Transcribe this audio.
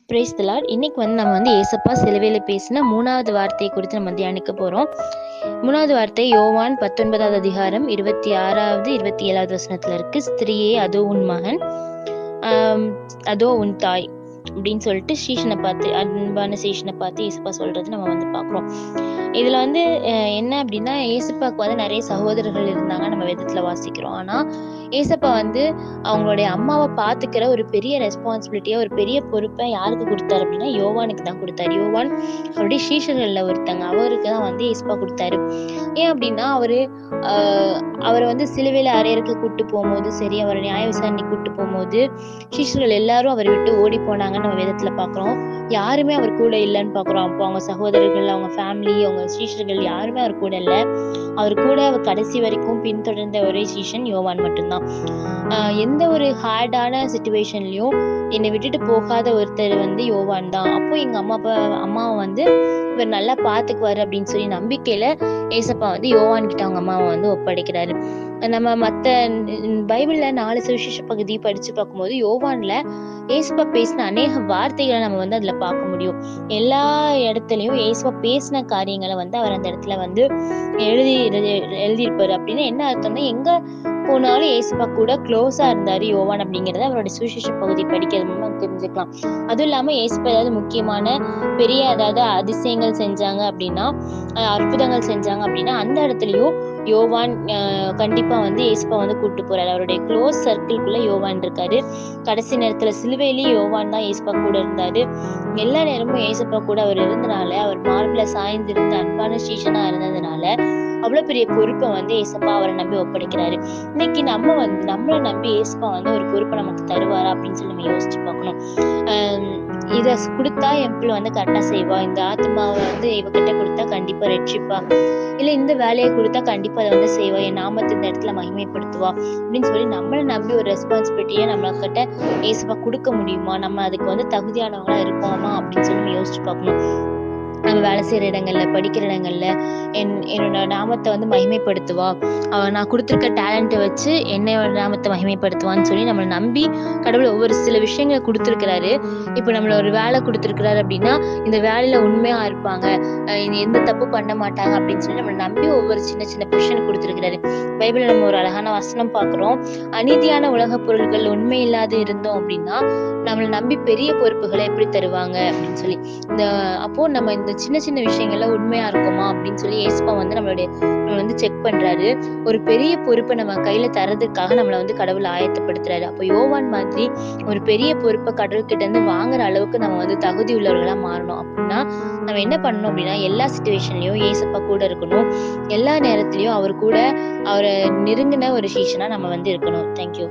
Praise the Lord. இன்னைக்கு நம்ம ஏசப்பா சிலுவையில பேசின 3வது வார்த்தையை குறித்து நம்ம தியானிக்க போறோம். 3வது வார்த்தை யோவான் 19வது அதிகாரம் 26வது 27வது வசனத்துல இருக்கு. ஸ்திரீயே, அதோ உன் மகன், அதோ உன் தாய் அப்படின்னு சொல்லிட்டு சீஷனை பார்த்து, அன்பான சீஷனை பார்த்து ஏசப்பா சொல்றது நம்ம பார்க்கிறோம். இதுல என்ன அப்படின்னா, ஏசப்பாவுக்கு நிறைய சகோதரர்கள் இருந்தாங்க, நம்ம வேதத்துல வாசிக்கிறோம். ஆனா ஏசப்பா அவங்களுடைய அம்மாவை பாத்துக்கிற ஒரு பெரிய ரெஸ்பான்சிபிலிட்டியா, ஒரு பெரிய பொறுப்பை யாருக்கு கொடுத்தாரு அப்படின்னா யோவானுக்கு தான் கொடுத்தாரு. யோவான் அவருடைய சீஷர்கள்ல ஒருத்தங்க, அவருக்கு தான் ஏசப்பா கொடுத்தாரு. ஏன் அப்படின்னா, அவரை சிலுவையில அறையருக்கு கூட்டு போகும்போது சரி, அவரை நியாய விசாரணை கூட்டு போகும்போது சீஷர்கள் எல்லாரும் அவரை விட்டு ஓடி போனாங்கன்னு நம்ம வேதத்துல பாக்குறோம். யாருமே அவர் கூட இல்லைன்னு பாக்குறோம். அப்போ அவங்க சகோதரர்கள், அவங்க ஃபேமிலி, அவங்க சீஷர்கள் யாருமே அவர் கூட இல்லை. அவர் கூட அவர் கடைசி வரைக்கும் பின்தொடர்ந்த ஒரே சீஷன் யோவான் மட்டும்தான். எந்த ஒரு ஹார்டான சிச்சுவேஷன்லயும் என்னை விட்டுட்டு போகாத ஒருத்தர் யோவான் தான். அப்போ எங்க அம்மாவை இவர் நல்லா பாத்துக்குவாரு அப்படின்னு சொல்லி நம்பிக்கையில ஏசப்பா யோவான் கிட்ட அவங்க அம்மாவை ஒப்படைக்கிறாரு. நம்ம மத்த பைபிள்ல 4 சுவிசேஷ பகுதி படிச்சு பார்க்கும்போது யோவான்ல ஏசப்பா பேசின அநேக வார்த்தைகளை நம்ம அதுல பார்க்க முடியும். எல்லா இடத்துலயும் ஏசப்பா பேசின காரியங்களை அவர் அந்த இடத்துல எழுதியிருப்பாரு. அப்படின்னு என்ன அர்த்தம்னா, எங்க போனாலும் ஏசப்பா கூட க்ளோஸா இருந்தாரு யோவான் அப்படிங்கறத அவருடைய சுவிசேஷ பகுதி படிக்கிறது மூலமா தெரிஞ்சுக்கலாம். அதுவும் இல்லாம ஏசப்பா ஏதாவது முக்கியமான பெரிய அதிசயங்கள் செஞ்சாங்க அப்படின்னா, அற்புதங்கள் செஞ்சாங்க அப்படின்னா, அந்த இடத்துலயும் யோவான் கண்டிப்பா ஏசப்பா கூப்பிட்டு போறாரு. அவருடைய க்ளோஸ் சர்க்கிள்குள்ள யோவான் இருக்காரு. கடைசி நேரத்துல சிலுவையிலேயே யோவான் தான் ஏசப்பா கூட இருந்தாரு. எல்லா நேரமும் ஏசப்பா கூட அவர் இருந்தனால, அவர் மார்பில சாய்ந்து இருந்த அன்பான சீஷனா இருந்ததுனால அவ்வளவு பெரிய பொறுப்பை ஏசப்பா அவரை நம்பி ஒப்படைக்கிறாரு. இன்னைக்கு நம்மளை நம்பி ஏசப்பா ஒரு பொறுப்பை நமக்கு தருவாரா அப்படின்னு சொல்லி நம்ம யோசிச்சு பார்க்கணும். இத கொடுத்தா என் பிள்ளை கரெக்டா செய்வா, இந்த ஆத்மாவை இவகிட்ட கொடுத்தா கண்டிப்பா ரட்சிப்பா, இல்ல இந்த வேலையை கொடுத்தா கண்டிப்பா அதை செய்வா, என் நாமத்தை இந்த இடத்துல மகிமைப்படுத்துவா அப்படின்னு சொல்லி நம்மளை நம்பி ஒரு ரெஸ்பான்சிபிலிட்டியை நம்ம கிட்ட ஏசப்பா கொடுக்க முடியுமா? நம்ம அதுக்கு தகுதியானவங்களா இருக்கோமா அப்படின்னு சொல்லி நம்ம யோசிச்சு பார்க்கணும். நம்ம வேலை செய்யற இடங்கள்ல, படிக்கிற இடங்கள்ல என்னோட நாமத்தை மகிமைப்படுத்துவா, நான் கொடுத்துருக்க டேலண்ட்டை வச்சு என்னோட நாமத்தை மகிமைப்படுத்துவான்னு சொல்லி நம்மளை நம்பி கடவுள் ஒவ்வொரு சில விஷயங்களை கொடுத்துருக்கிறாரு. இப்ப நம்மள ஒரு வேலை கொடுத்துருக்கிறாரு அப்படின்னா, இந்த வேலையில உண்மையா இருப்பாங்க, எந்த தப்பு பண்ண மாட்டாங்க அப்படின்னு சொல்லி நம்மளை நம்பி ஒவ்வொரு சின்ன சின்ன பொசிஷன் கொடுத்துருக்கிறாரு. பைபிள்ல நம்ம ஒரு அழகான வசனம் பாக்குறோம். அநீதியான உலக பொருள்கள் உண்மை இல்லாத இருந்தோம் அப்படின்னா நம்மளை நம்பி பெரிய பொறுப்புகளை எப்படி தருவாங்க அப்படின்னு சொல்லி. அப்போ நம்ம இந்த சின்ன சின்ன விஷயங்கள்ல உண்மையா இருக்குமா அப்படின்னு சொல்லி ஏசப்பா நம்மளை செக் பண்றாரு. ஒரு பெரிய பொறுப்பை நம்ம கையில தரதுக்காக நம்மளை கடவுள் ஆயத்தப்படுத்துறாரு. அப்போ யோவான் மாதிரி ஒரு பெரிய பொறுப்பை கடவுள்கிட்ட இருந்து வாங்குற அளவுக்கு நம்ம தகுதி உள்ளவர்களா மாறணும். அப்படின்னா நம்ம என்ன பண்ணணும் அப்படின்னா, எல்லா சிச்சுவேஷன்லயும் ஏசப்பா கூட இருக்கணும். எல்லா நேரத்திலயும் அவரை நெருங்கின ஒரு சீஷனா நம்ம இருக்கணும். தேங்க்யூ.